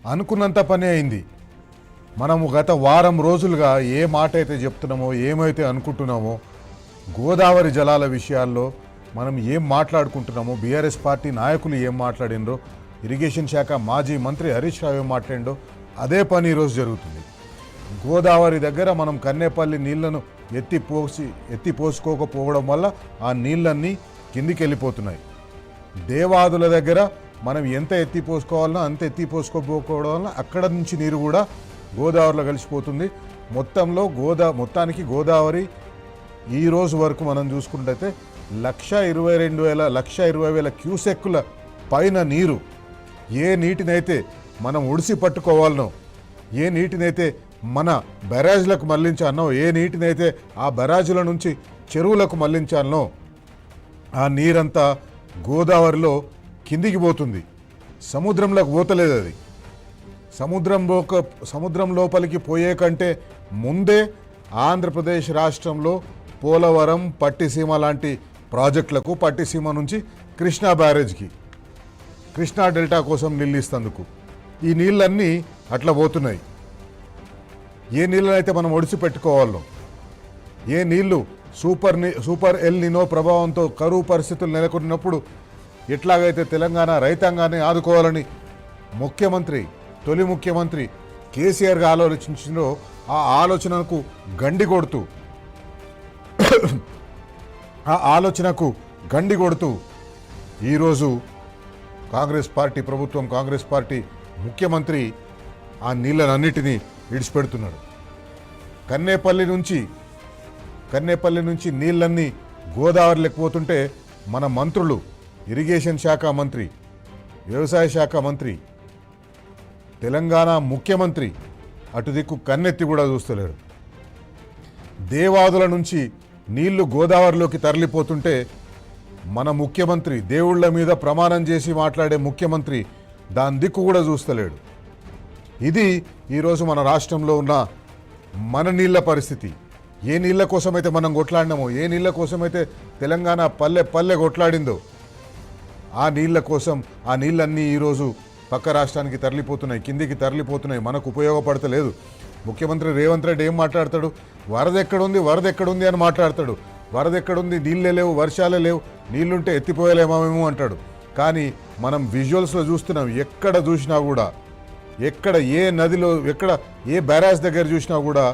అనుకున్నంత పని అయింది. మనము గత వారం రోజులుగా ఏ మాట అయితే చెప్తున్నామో, ఏమైతే అనుకుంటున్నామో, గోదావరి జలాల విషయాల్లో మనం ఏం మాట్లాడుకుంటున్నామో, బీఆర్ఎస్ పార్టీ నాయకులు ఏం మాట్లాడినరో, ఇరిగేషన్ శాఖ మాజీ మంత్రి హరీష్ రావు ఏం మాట్లాడిండో అదే పని ఈరోజు జరుగుతుంది. గోదావరి దగ్గర మనం కన్నేపల్లి నీళ్లను ఎత్తిపోసుకోకపోవడం వల్ల ఆ నీళ్ళన్నీ కిందికి వెళ్ళిపోతున్నాయి. దేవాదుల దగ్గర మనం ఎంత ఎత్తిపోసుకోవాలనో అంత ఎత్తిపోసుకోకపోవడం వల్ల అక్కడ నుంచి నీరు కూడా గోదావరిలో కలిసిపోతుంది. మొత్తానికి గోదావరి ఈ రోజు వరకు మనం చూసుకుంటే 1,20,000 క్యూసెక్కుల పైన నీరు, ఏ నీటినైతే మనం ఒడిసి పట్టుకోవాలనో, ఏ నీటినైతే మన బ్యారేజ్లకు మళ్లించాలనో, ఏ నీటినైతే ఆ బ్యారేజ్ల నుంచి చెరువులకు మళ్లించాలనో ఆ నీరంతా గోదావరిలో కిందికి పోతుంది. సముద్రంలోకి పోతలేదు. అది సముద్రం లోపలికి పోయే కంటే ముందే ఆంధ్రప్రదేశ్ రాష్ట్రంలో పోలవరం, పట్టిసీమ లాంటి ప్రాజెక్టులకు, పట్టిసీమ నుంచి కృష్ణా బ్యారేజ్కి, కృష్ణా డెల్టా కోసం నీళ్ళు ఇస్తందుకు ఈ నీళ్ళన్నీ అట్లా పోతున్నాయి. ఏ నీళ్ళనైతే మనం ఒడిసి పెట్టుకోవాలో, ఏ నీళ్లు సూపర్ ఎల్ నినో ప్రభావంతో కరువు పరిస్థితులు నెలకొన్నప్పుడు ఎట్లాగైతే తెలంగాణ రైతాంగాన్ని ఆదుకోవాలని తొలి ముఖ్యమంత్రి కేసీఆర్గా ఆలోచించిందో ఆ ఆలోచనకు గండి కొడుతూ ఈరోజు కాంగ్రెస్ పార్టీ ముఖ్యమంత్రి ఆ నీళ్ళనన్నిటినీ విడిచిపెడుతున్నాడు. కన్నేపల్లి నుంచి నీళ్ళన్నీ గోదావరి లేకపోతుంటే మన మంత్రులు, ఇరిగేషన్ శాఖ మంత్రి, వ్యవసాయ శాఖ మంత్రి, తెలంగాణ ముఖ్యమంత్రి అటు దిక్కు కన్నెత్తి కూడా చూస్తలేడు. దేవాదుల నుంచి నీళ్లు గోదావరిలోకి తరలిపోతుంటే మన ముఖ్యమంత్రి, దేవుళ్ల మీద ప్రమాణం చేసి మాట్లాడే ముఖ్యమంత్రి దాని దిక్కు కూడా చూస్తలేడు. ఇది ఈరోజు మన రాష్ట్రంలో ఉన్న మన నీళ్ల పరిస్థితి. ఏ నీళ్ల కోసమైతే మనం కొట్లాడినామో, ఏ నీళ్ల కోసమైతే తెలంగాణ పల్లె కొట్లాడిందో ఆ నీళ్ల కోసం ఆ నీళ్ళన్నీ ఈరోజు పక్క రాష్ట్రానికి తరలిపోతున్నాయి, కిందికి తరలిపోతున్నాయి, మనకు ఉపయోగపడతలేదు. ముఖ్యమంత్రి రేవంత్ రెడ్డి ఏం మాట్లాడతాడు? వరద ఎక్కడుంది అని మాట్లాడతాడు. వరద ఎక్కడుంది, నీళ్ళే లేవు, వర్షాలే లేవు, నీళ్లుంటే ఎత్తిపోయలేమేమో అంటాడు. కానీ మనం విజువల్స్లో చూస్తున్నాం, ఎక్కడ చూసినా కూడా, ఎక్కడ ఏ నదిలో, ఎక్కడ ఏ బ్యారేజ్ దగ్గర చూసినా కూడా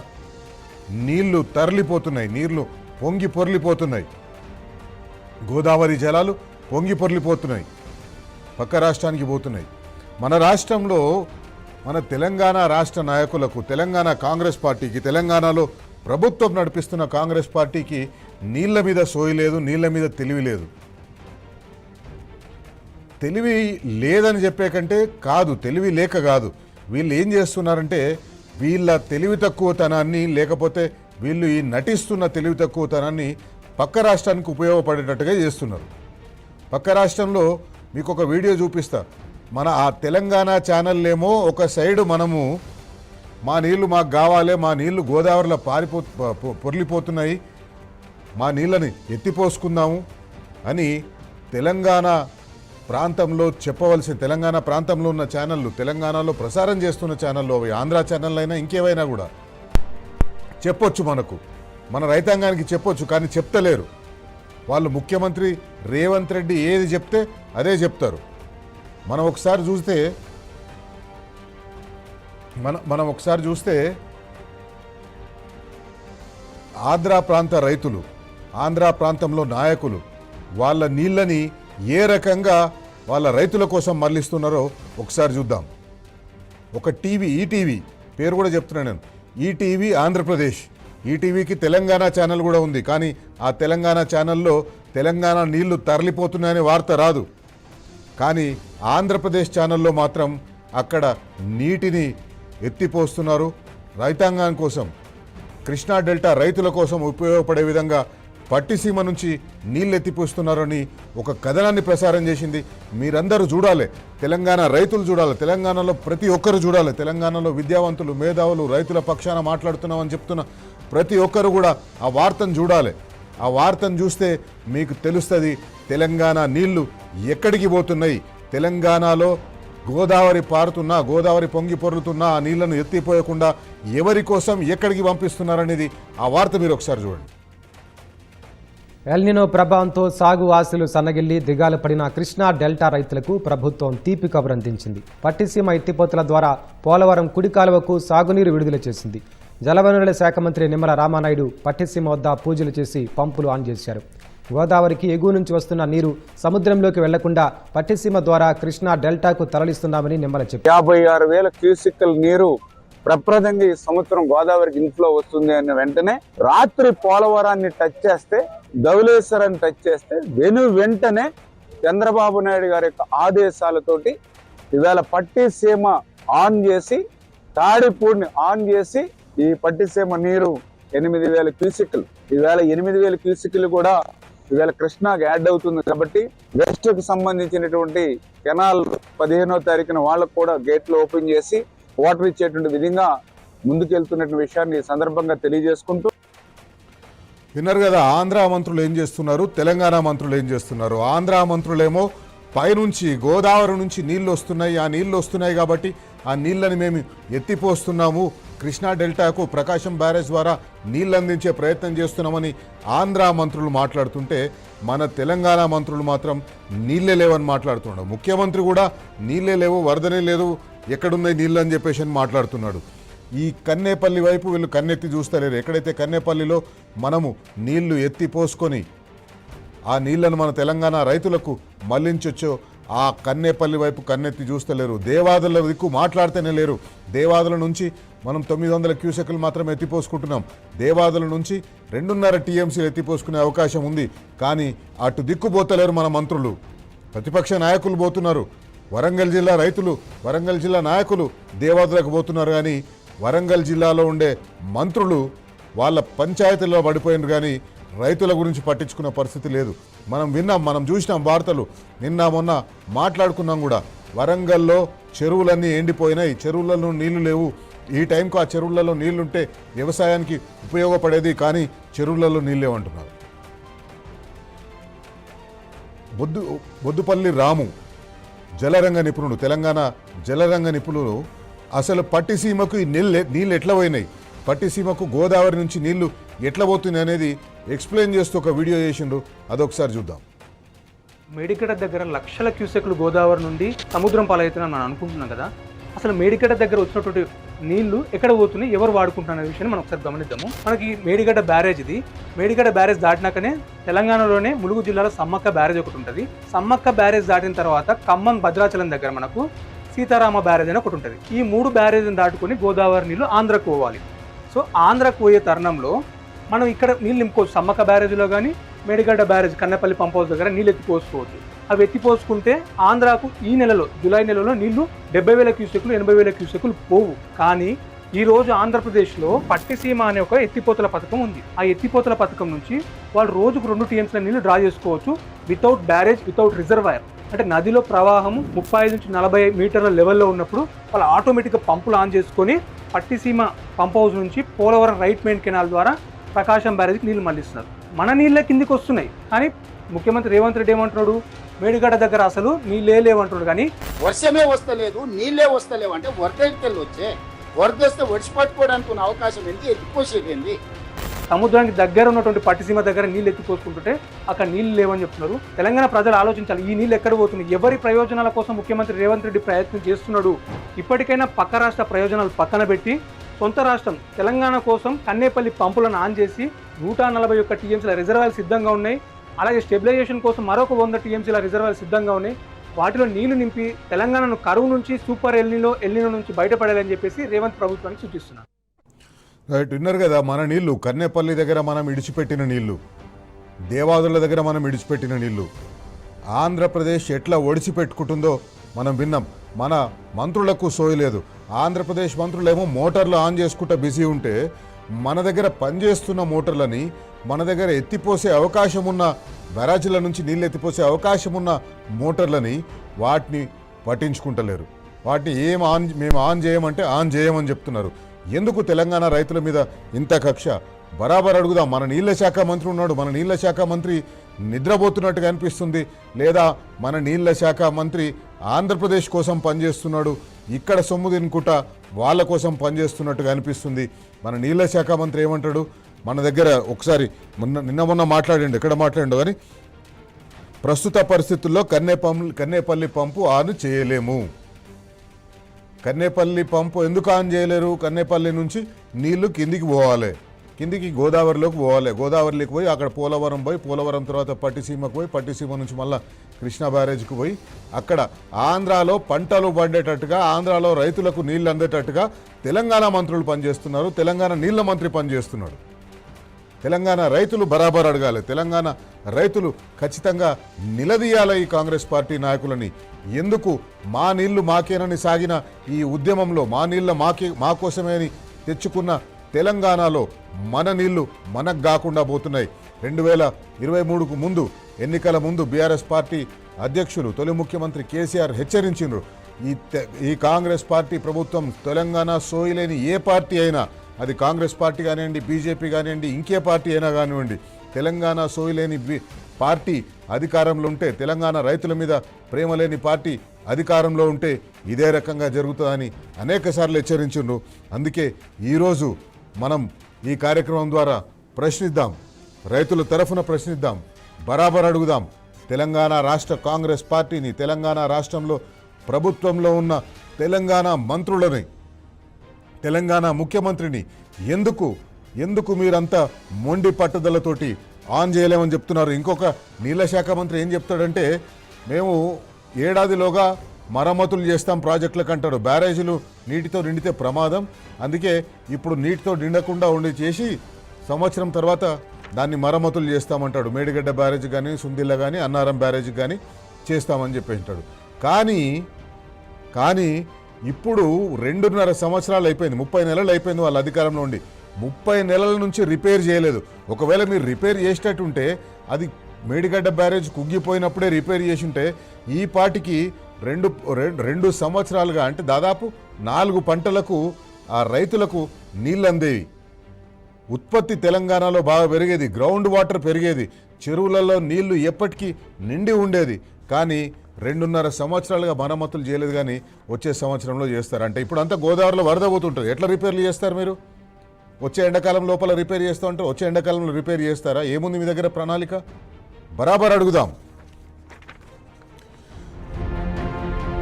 నీళ్లు తరలిపోతున్నాయి, నీళ్లు పొంగి పొర్లిపోతున్నాయి, గోదావరి జలాలు పొంగి పొర్లిపోతున్నాయి, పక్క రాష్ట్రానికి పోతున్నాయి. మన రాష్ట్రంలో మన తెలంగాణ రాష్ట్ర నాయకులకు, తెలంగాణ కాంగ్రెస్ పార్టీకి, తెలంగాణలో ప్రభుత్వం నడిపిస్తున్న కాంగ్రెస్ పార్టీకి నీళ్ల మీద సోయి లేదు, నీళ్ల మీద తెలివి లేదు. తెలివి లేదని చెప్పే కంటే కాదు, తెలివి లేక కాదు, వీళ్ళు ఏం చేస్తున్నారంటే వీళ్ళ తెలివి తక్కువతనాన్ని, లేకపోతే వీళ్ళు ఈ నటిస్తున్న తెలివి తక్కువతనాన్ని పక్క రాష్ట్రానికి ఉపయోగపడేటట్టుగా చేస్తున్నారు. పక్క రాష్ట్రంలో మీకు ఒక వీడియో చూపిస్తా. మన ఆ తెలంగాణ ఛానల్లేమో ఒక సైడు మనము మా నీళ్లు మాకు కావాలి, మా నీళ్లు గోదావరిలో పొర్లిపోతున్నాయి, మా నీళ్ళని ఎత్తిపోసుకుందాము అని తెలంగాణ ప్రాంతంలో చెప్పవలసిన, తెలంగాణ ప్రాంతంలో ఉన్న ఛానళ్ళు, తెలంగాణలో ప్రసారం చేస్తున్న ఛానళ్ళు, అవి ఆంధ్ర ఛానల్ అయినా ఇంకేవైనా కూడా చెప్పొచ్చు, మన రైతాంగానికి చెప్పొచ్చు. కానీ చెప్తలేరు వాళ్ళు. ముఖ్యమంత్రి రేవంత్ రెడ్డి ఏది చెప్తే అదే చెప్తారు. మనం ఒకసారి చూస్తే ఆంధ్ర ప్రాంత రైతులు, ఆంధ్ర ప్రాంతంలో నాయకులు వాళ్ళ నీళ్ళని ఏ రకంగా వాళ్ళ రైతుల కోసం మరలిస్తున్నారో ఒకసారి చూద్దాం. ఒక టీవీ, ఈటీవీ పేరు కూడా చెప్తున్నాను నేను, ఈటీవీ ఆంధ్రప్రదేశ్, ఈటీవీకి తెలంగాణ ఛానల్ కూడా ఉంది. కానీ ఆ తెలంగాణ ఛానల్లో తెలంగాణ నీళ్లు తరలిపోతున్నాయనే వార్త రాదు. కానీ ఆంధ్రప్రదేశ్ ఛానల్లో మాత్రం అక్కడ నీటిని ఎత్తిపోస్తున్నారు, రైతాంగం కోసం, కృష్ణా డెల్టా రైతుల కోసం ఉపయోగపడే విధంగా పట్టిసీమ నుంచి నీళ్ళు ఎత్తిపోస్తున్నారని ఒక కథనాన్ని ప్రసారం చేసింది. మీరందరూ చూడాలి, తెలంగాణ రైతులు చూడాలి, తెలంగాణలో ప్రతి ఒక్కరు చూడాలి, తెలంగాణలో విద్యావంతులు, మేధావులు, రైతుల పక్షాన మాట్లాడుతున్నామని చెప్తున్న ప్రతి ఒక్కరు కూడా ఆ వార్తను చూడాలి. ఆ వార్తను చూస్తే మీకు తెలుస్తుంది తెలంగాణ నీళ్లు ఎక్కడికి పోతున్నాయి, తెలంగాణలో గోదావరి పారుతున్నా, గోదావరి పొంగి పొర్లుతున్నా ఆ నీళ్లను ఎత్తిపోయకుండా ఎవరి కోసం ఎక్కడికి పంపిస్తున్నారనేది ఆ వార్త మీరు ఒకసారి చూడండి. ఎల్నినో ప్రభావంతో సాగు ఆశలు సన్నగిల్లి దిగాలు పడిన కృష్ణా డెల్టా రైతులకు ప్రభుత్వం తీపి కబురు అందించింది. పట్టిసీమ ఎత్తిపోతల ద్వారా పోలవరం కుడి కాలువకు సాగునీరు విడుదల చేసింది. జలవనరుల శాఖ మంత్రి నిమ్మల రామానాయుడు పట్టిసీమ వద్ద పూజలు చేసి పంపులు ఆన్ చేశారు. గోదావరికి ఎగువ నుంచి వస్తున్న నీరు సముద్రంలోకి వెళ్లకుండా పట్టిసీమ ద్వారా కృష్ణా డెల్టాకు తరలిస్తున్నామని నిమ్మల చెప్పారు. 56,000 క్యూసిక్ల నీరు ప్రప్రదంగా ఈ సంవత్సరం గోదావరికి ఇన్ఫ్లో వస్తుంది అన్న వెంటనే రాత్రి పోలవరాన్ని టచ్ చేస్తే, ధవళేశ్వరాన్ని టచ్ చేస్తే వెంటనే చంద్రబాబు నాయుడు గారి యొక్క ఆదేశాలతోటి ఇవాళ పట్టిసీమ ఆన్ చేసి, తాడిపూడిని ఆన్ చేసి ఈ పట్టిసీమ నీరు 8,000 క్యూసిక్లు, ఈవేళ 8,000 క్యూసిక్లు కూడా ఈవేళ కృష్ణాకి యాడ్ అవుతుంది. కాబట్టి వెస్ట్ కు సంబంధించినటువంటి కెనాల్ 15వ తారీఖున వాళ్ళకు కూడా గేట్లు ఓపెన్ చేసి వాటర్ ఇచ్చేటువంటి విధంగా ముందుకెళ్తున్న విషయాన్ని ఈ సందర్భంగా తెలియజేసుకుంటూ, విన్నారు కదా ఆంధ్ర మంత్రులు ఏం చేస్తున్నారు, తెలంగాణ మంత్రులు ఏం చేస్తున్నారు. ఆంధ్ర మంత్రులేమో పైనుంచి గోదావరి నుంచి నీళ్లు వస్తున్నాయి, ఆ నీళ్లు వస్తున్నాయి కాబట్టి ఆ నీళ్ళని మేము ఎత్తిపోస్తున్నాము, కృష్ణా డెల్టాకు ప్రకాశం బ్యారేజ్ ద్వారా నీళ్ళు అందించే ప్రయత్నం చేస్తున్నామని ఆంధ్ర మంత్రులు మాట్లాడుతుంటే, మన తెలంగాణ మంత్రులు మాత్రం నీళ్ళే లేవని మాట్లాడుతున్నాడు. ముఖ్యమంత్రి కూడా నీళ్ళే లేవు, వరదనే లేదు, ఎక్కడున్నాయి నీళ్ళు అని చెప్పేసి అని మాట్లాడుతున్నాడు. ఈ కన్నేపల్లి వైపు వీళ్ళు కన్నెత్తి చూస్తలేరు. ఎక్కడైతే కన్నేపల్లిలో మనము నీళ్లు ఎత్తి పోసుకొని ఆ నీళ్లను మన తెలంగాణ రైతులకు మళ్లించొచ్చో ఆ కన్నేపల్లి వైపు కన్నెత్తి చూస్తలేరు. దేవాదుల దిక్కు మాట్లాడితేనే లేరు. దేవాదుల నుంచి మనం 900 క్యూసెక్లు మాత్రం ఎత్తిపోసుకుంటున్నాం. దేవాదుల నుంచి 2.5 టీఎంసీలు ఎత్తిపోసుకునే అవకాశం ఉంది. కానీ అటు దిక్కు పోతలేరు మన మంత్రులు. ప్రతిపక్ష నాయకులు పోతున్నారు. వరంగల్ జిల్లా రైతులు, వరంగల్ జిల్లా నాయకులు దేవాదులకు పోతున్నారు. కానీ వరంగల్ జిల్లాలో ఉండే మంత్రులు వాళ్ళ పంచాయతీల్లో పడిపోయినారు. కానీ రైతుల గురించి పట్టించుకున్న పరిస్థితి లేదు. మనం విన్నాం, మనం చూసినాం వార్తలు, నిన్న మొన్న మాట్లాడుకున్నాం కూడా. వరంగల్లో చెరువులన్నీ ఎండిపోయినాయి, చెరువులలో నీళ్లు లేవు. ఈ టైంకు ఆ చెరువులలో నీళ్లుంటే వ్యవసాయానికి ఉపయోగపడేది, కానీ చెరువులలో నీళ్ళు లేవంటున్నారు. బొద్దుపల్లి రాము జలరంగ నిపుణుడు, తెలంగాణ జలరంగ నిపుణులు, అసలు పట్టిసీమకు ఈ నీళ్ళు ఎట్లా పోయినాయి, పట్టిసీమకు గోదావరి నుంచి నీళ్లు ఎట్లా పోతున్నాయి అనేది ఎక్స్ప్లెయిన్ చేస్తూ ఒక వీడియో చేసిండ్రు. అదొకసారి చూద్దాం. మేడిగడ్డ దగ్గర లక్షల క్యూసెక్లు గోదావరి నుండి సముద్రం పాలవుతున్నాను మనం అనుకుంటున్నాం కదా. అసలు మేడిగడ్డ దగ్గర వచ్చినటువంటి నీళ్లు ఎక్కడ పోతున్నాయి, ఎవరు వాడుకుంటున్న విషయాన్ని మనం ఒకసారి గమనిద్దాము. మనకి మేడిగడ్డ బ్యారేజ్ ఇది. మేడిగడ్డ బ్యారేజ్ దాటినాకనే తెలంగాణలోనే ములుగు జిల్లాలో సమ్మక్క బ్యారేజ్ ఒకటి ఉంటుంది. సమ్మక్క బ్యారేజ్ దాటిన తర్వాత ఖమ్మం భద్రాచలం దగ్గర మనకు సీతారామ బ్యారేజ్ అని ఒకటి ఉంటుంది. ఈ 3 బ్యారేజ్ని దాటుకొని గోదావరి నీళ్లు ఆంధ్రకు పోవాలి. సో ఆంధ్రకు పోయే తరుణంలో మనం ఇక్కడ నీళ్ళు నింపుకోవచ్చు. సమ్మక్క బ్యారేజ్లో కానీ Medigadda barrage Kannapalli pump house దగ్గర నీళ్ళు ఎత్తిపోసుకోవచ్చు. అవి ఎత్తిపోసుకుంటే ఆంధ్రాకు ఈ నెలలో, జూలై నెలలో నీళ్లు 70,000 క్యూసెక్లు 80,000 క్యూసెక్లు పోవు. కానీ ఈరోజు ఆంధ్రప్రదేశ్లో పట్టిసీమ అనే ఒక ఎత్తిపోతల పథకం ఉంది. ఆ ఎత్తిపోతల పథకం నుంచి వాళ్ళు రోజుకు 2 టీఎంసీల నీళ్లు డ్రా చేసుకోవచ్చు వితౌట్ బ్యారేజ్, వితౌట్ రిజర్వాయర్. అంటే నదిలో ప్రవాహము 35 నుంచి 40 మీటర్ల లెవెల్లో ఉన్నప్పుడు వాళ్ళు ఆటోమేటిక్గా పంపులు ఆన్ చేసుకొని పట్టిసీమ పంప్ హౌస్ నుంచి పోలవరం రైట్ మెయిన్ కెనాల్ ద్వారా ప్రకాశం బ్యారేజ్కి నీళ్లు మళ్లిస్తున్నారు. మన నీళ్ళే కిందికి వస్తున్నాయి. కానీ ముఖ్యమంత్రి రేవంత్ రెడ్డి ఏమంటున్నాడు, మేడిగడ్డ దగ్గర అసలు నీళ్ళే లేవంటున్నాడు. కానీ వర్షమే వస్తలేదు, నీళ్ళే వస్తలేవు అంటే వరదలు వచ్చే, వరద వస్తే ఒడిచి పట్టుకోవడానికి ఉన్న అవకాశం ఏంటి, ఎత్తిపోసేది. సముద్రానికి దగ్గర ఉన్నటువంటి పట్టిసీమ దగ్గర నీళ్ళు ఎత్తిపోసుకుంటుంటే అక్కడ నీళ్ళు లేవని చెప్తున్నారు. తెలంగాణ ప్రజలు ఆలోచించాలి, ఈ నీళ్ళు ఎక్కడ పోతున్నాయి, ఎవరి ప్రయోజనాల కోసం ముఖ్యమంత్రి రేవంత్ రెడ్డి ప్రయత్నం చేస్తున్నాడు. ఇప్పటికైనా పక్క రాష్ట్ర ప్రయోజనాలు పక్కన పెట్టి సొంత రాష్ట్రం తెలంగాణ కోసం కన్నేపల్లి పంపులను ఆన్ చేసి 141 టీఎంసీల రిజర్వాయర్లు సిద్ధంగా ఉన్నాయి. అలాగే స్టెబిలైజేషన్ కోసం మరొక 100 టీఎంసీల రిజర్వాయర్లు సిద్ధంగా ఉన్నాయి. వాటిలో నీళ్లు నింపి తెలంగాణను కరువు నుంచి సూపర్ ఎల్నినో నుంచి బయటపడాలని చెప్పేసి రేవంత్ ప్రభుత్వానికి సూచిస్తున్నారు. రైట్, విన్నారు కదా. మన నీళ్లు కన్నేపల్లి దగ్గర మనం ఇడిచిపెట్టిన నీళ్లు, దేవాదుల దగ్గర మనం ఇడిచిపెట్టిన నీళ్లు ఆంధ్రప్రదేశ్ ఎట్లా ఒడిచిపెట్టుకుంటుందో మనం విన్నాం. మన మంత్రులకు సోయలేదు. ఆంధ్రప్రదేశ్ మంత్రులేమో మోటార్లు ఆన్ చేసుకుంటూ బిజీ ఉంటే, మన దగ్గర పనిచేస్తున్న మోటార్లని, మన దగ్గర ఎత్తిపోసే అవకాశం ఉన్న బ్యారేజీల నుంచి నీళ్ళు ఎత్తిపోసే అవకాశం ఉన్న మోటార్లని వాటిని పట్టించుకుంటలేరు. వాటిని మేము ఆన్ చేయమంటే ఆన్ చేయమని చెప్తున్నారు. ఎందుకు తెలంగాణ రైతుల మీద ఇంత కక్ష? బరాబర్ అడుగుదాం. మన నీళ్ల శాఖ మంత్రి ఉన్నాడు, మన నీళ్ల శాఖ మంత్రి నిద్రపోతున్నట్టుగా అనిపిస్తుంది, లేదా మన నీళ్ల శాఖ మంత్రి ఆంధ్రప్రదేశ్ కోసం పనిచేస్తున్నాడు, ఇక్కడ సొమ్ము తినుకుంటా వాళ్ళ కోసం పనిచేస్తున్నట్టుగా అనిపిస్తుంది. మన నీళ్ళ శాఖ మంత్రి ఏమంటాడు, మన దగ్గర ఒకసారి నిన్న మాట్లాడండి, ఎక్కడ మాట్లాడండు కానీ ప్రస్తుత పరిస్థితుల్లో కన్నేపల్లి పంపు ఆన్ చేయలేము. కన్నేపల్లి పంపు ఎందుకు ఆన్ చేయలేరు? కన్నేపల్లి నుంచి నీళ్లు కిందికి పోవాలి, కిందికి గోదావరిలోకి పోవాలి, గోదావరిలోకి పోయి అక్కడ పోలవరం పోయి, పోలవరం తర్వాత పట్టిసీమకు పోయి, పట్టిసీమ నుంచి మళ్ళీ కృష్ణా బ్యారేజ్కి పోయి అక్కడ ఆంధ్రాలో పంటలు పండేటట్టుగా, ఆంధ్రాలో రైతులకు నీళ్ళు అందేటట్టుగా తెలంగాణ మంత్రులు పనిచేస్తున్నారు, తెలంగాణ నీళ్ల మంత్రి పనిచేస్తున్నాడు. తెలంగాణ రైతులు బరాబర్ అడగాలి, తెలంగాణ రైతులు ఖచ్చితంగా నిలదీయాలి ఈ కాంగ్రెస్ పార్టీ నాయకులని. ఎందుకు మా నీళ్లు మాకేనని సాగిన ఈ ఉద్యమంలో మా నీళ్ళ మా కోసమే అని తెచ్చుకున్న తెలంగాణలో మన నీళ్లు మనకు కాకుండా పోతున్నాయి. 2023కు ముందు, ఎన్నికల ముందు బీఆర్ఎస్ పార్టీ అధ్యక్షులు తొలి ముఖ్యమంత్రి కేసీఆర్ హెచ్చరించారు, ఈ కాంగ్రెస్ పార్టీ ప్రభుత్వం తెలంగాణ సోయిలేని ఏ పార్టీ అయినా, అది కాంగ్రెస్ పార్టీ కానివ్వండి, బీజేపీ కానివ్వండి, ఇంకే పార్టీ అయినా కానివ్వండి, తెలంగాణ సోయిలేని పార్టీ అధికారంలో ఉంటే, తెలంగాణ రైతుల మీద ప్రేమ లేని పార్టీ అధికారంలో ఉంటే ఇదే రకంగా జరుగుతుందని అనేకసార్లు హెచ్చరించిండ్రు. అందుకే ఈరోజు మనం ఈ కార్యక్రమం ద్వారా ప్రశ్నిద్దాం, రైతుల తరఫున ప్రశ్నిద్దాం, బరాబర్ అడుగుదాం. తెలంగాణ రాష్ట్ర కాంగ్రెస్ పార్టీని, తెలంగాణ రాష్ట్రంలో ప్రభుత్వంలో ఉన్న తెలంగాణ మంత్రులని, తెలంగాణ ముఖ్యమంత్రిని ఎందుకు మీరంతా మొండి పట్టుదలతోటి ఆన్ చేయలేమని చెప్తున్నారు? ఇంకొక నీళ్ళ శాఖ మంత్రి ఏం చెప్తాడంటే, మేము ఏడాదిలోగా మరమ్మతులు చేస్తాం ప్రాజెక్టులకు అంటాడు. బ్యారేజీలు నీటితో నిండితే ప్రమాదం, అందుకే ఇప్పుడు నీటితో నిండకుండా ఉండి చేసి సంవత్సరం తర్వాత దాన్ని మరమ్మతులు చేస్తామంటాడు. మేడిగడ్డ బ్యారేజ్ కానీ, సుందిల్ల కానీ, అన్నారం బ్యారేజ్ కానీ చేస్తామని చెప్పి అంటాడు. కానీ ఇప్పుడు 2.5 సంవత్సరాలు అయిపోయింది, 30 నెలలు అయిపోయింది వాళ్ళ అధికారంలో ఉండి, 30 నెలల నుంచి రిపేర్ చేయలేదు. ఒకవేళ మీరు రిపేర్ చేసేటట్టుంటే, అది మేడిగడ్డ బ్యారేజ్ కుంగిపోయినప్పుడే రిపేర్ చేసి ఉంటే ఈ పాటికి 2 సంవత్సరాలుగా, అంటే దాదాపు 4 పంటలకు ఆ రైతులకు నీళ్ళు అందేవి. ఉత్పత్తి తెలంగాణలో బాగా పెరిగేది, గ్రౌండ్ వాటర్ పెరిగేది, చెరువులలో నీళ్లు ఎప్పటికీ నిండి ఉండేది. కానీ 2.5 సంవత్సరాలుగా మరమ్మతులు చేయలేదు, కానీ వచ్చే సంవత్సరంలో చేస్తారు. అంటే ఇప్పుడు అంతా గోదావరిలో వరద పోతుంటుంది, ఎట్లా రిపేర్లు చేస్తారు మీరు? వచ్చే ఎండాకాలం లోపల రిపేర్ చేస్తూ ఉంటారు, వచ్చే ఎండాకాలంలో రిపేర్ చేస్తారా? ఏముంది మీ దగ్గర ప్రణాళిక? బరాబర్ అడుగుదాం.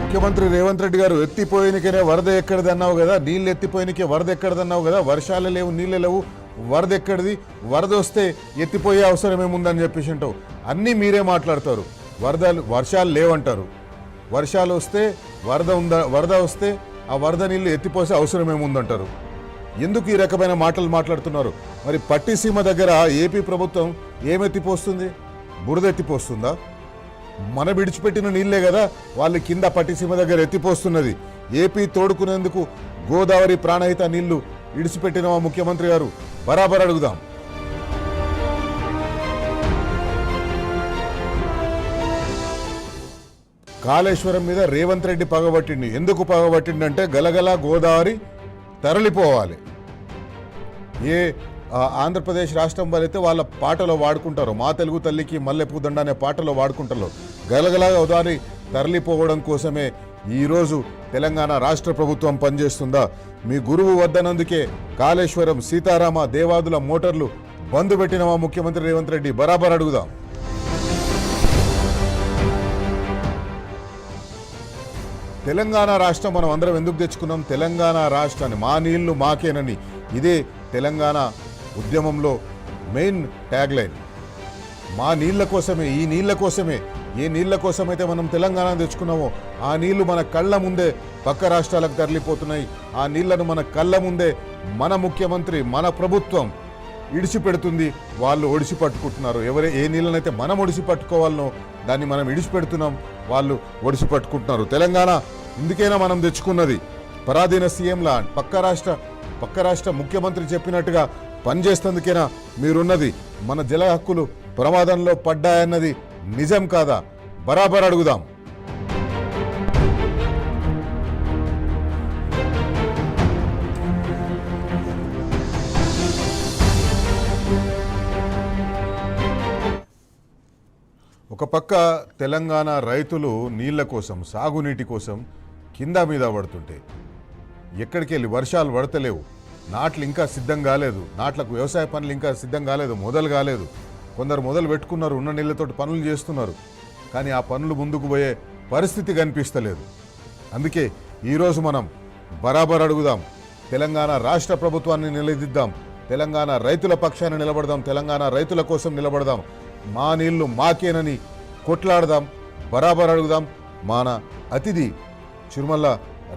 ముఖ్యమంత్రి రేవంత్ రెడ్డి గారు, ఎత్తిపోయినకనే వరద ఎక్కడిది అన్నావు కదా, నీళ్ళు ఎత్తిపోయినకే వరద ఎక్కడిది అన్నావు కదా, వర్షాలు లేవు, నీళ్ళు లేవు, వరద ఎక్కడిది? వరద వస్తే ఎత్తిపోయే అవసరం ఏముందని చెప్పేసి అంటావు. అన్నీ మీరే మాట్లాడతారు. వర్షాలు లేవంటారు, వర్షాలు వస్తే వరద వస్తే ఆ వరద నీళ్ళు ఎత్తిపోసే అవసరం ఏముందంటారు. ఎందుకు ఈ రకమైన మాటలు మాట్లాడుతున్నారు? మరి పట్టిసీమ దగ్గర ఏపీ ప్రభుత్వం ఏమెత్తిపోస్తుంది? బురద ఎత్తిపోస్తుందా? మన విడిచిపెట్టిన నీళ్లే కదా వాళ్ళు కింద పట్టిసీమ దగ్గర ఎత్తిపోస్తున్నది. ఏపీ తోడుకునేందుకు గోదావరి ప్రాణహిత నీళ్లు విడిచిపెట్టిన ముఖ్యమంత్రి గారు, బరాబర్ అడుగుదాం. కాళేశ్వరం మీద రేవంత్ రెడ్డి పగబట్టిండి. ఎందుకు పగబట్టిండంటే, గలగల గోదావరి తరలిపోవాలి. ఆంధ్రప్రదేశ్ రాష్ట్రం వాళ్ళైతే వాళ్ళ పాటలో వాడుకుంటారు, మా తెలుగు తల్లికి మల్లెపూదండ అనే పాటలో వాడుకుంటారు. గలగల గోదావరి తరలిపోవడం కోసమే ఈరోజు తెలంగాణ రాష్ట్ర ప్రభుత్వం పనిచేస్తుందా? మీ గురువు వద్దనందుకే కాళేశ్వరం, సీతారామ, దేవాదుల మోటార్లు బంద్ పెట్టిన మా ముఖ్యమంత్రి రేవంత్ రెడ్డి, బరాబర్ అడుగుదాం. తెలంగాణ రాష్ట్రం మనం అందరం ఎందుకు తెచ్చుకున్నాం? తెలంగాణ రాష్ట్రాన్ని, మా నీళ్లు మాకేనని. ఇదే తెలంగాణ ఉద్యమంలో మెయిన్ ట్యాగ్ లైన్. మా నీళ్ల కోసమే, ఈ నీళ్ల కోసమే, ఏ నీళ్ల కోసమైతే మనం తెలంగాణ తెచ్చుకున్నామో ఆ నీళ్లు మన కళ్ళ ముందే పక్క రాష్ట్రాలకు తరలిపోతున్నాయి. ఆ నీళ్లను మన కళ్ళ ముందే మన ముఖ్యమంత్రి, మన ప్రభుత్వం ఇడిచిపెడుతుంది, వాళ్ళు ఒడిసి పట్టుకుంటున్నారు. ఏ నీళ్ళనైతే మనం ఒడిసి పట్టుకోవాలనో దాన్ని మనం ఇడిచిపెడుతున్నాం, వాళ్ళు ఒడిసి పట్టుకుంటున్నారు. తెలంగాణ ఇందుకైనా మనం తెచ్చుకున్నది. పరాధీన సీఎంలా పక్క రాష్ట్ర ముఖ్యమంత్రి చెప్పినట్టుగా పనిచేస్తేందుకైనా మీరున్నది. మన జల హక్కులు ప్రమాదంలో పడ్డాయన్నది నిజం కాదా? బరాబర్ అడుగుదాం. ఒక పక్క తెలంగాణ రైతులు నీళ్ల కోసం, సాగునీటి కోసం కింద మీద పడుతుంటే ఎక్కడికి వెళ్ళి వర్షాలు పడతలేవు, నాట్లు ఇంకా సిద్ధం కాలేదు, నాట్లకు వ్యవసాయ పనులు ఇంకా సిద్ధం కాలేదు, మొదలు కాలేదు. కొందరు మొదలు పెట్టుకున్నారు, ఉన్న నీళ్ళతోటి పనులు చేస్తున్నారు, కానీ ఆ పనులు ముందుకు పోయే పరిస్థితి కనిపిస్తలేదు. అందుకే ఈరోజు మనం బరాబర్ అడుగుదాం, తెలంగాణ రాష్ట్ర ప్రభుత్వాన్ని నిలదీద్దాం, తెలంగాణ రైతుల పక్షాన నిలబడదాం, తెలంగాణ రైతుల కోసం నిలబడదాం, మా నీళ్లు మాకేనని కొట్లాడదాం, బరాబర్ అడుగుదాం. మన అతిథి చిరుమల్ల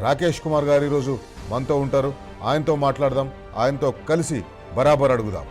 రాకేష్ కుమార్ గారు ఈరోజు మనతో ఉంటారు, ఆయనతో మాట్లాడదాం, ఆయనతో కలిసి బరాబర్ అడుగుదాం.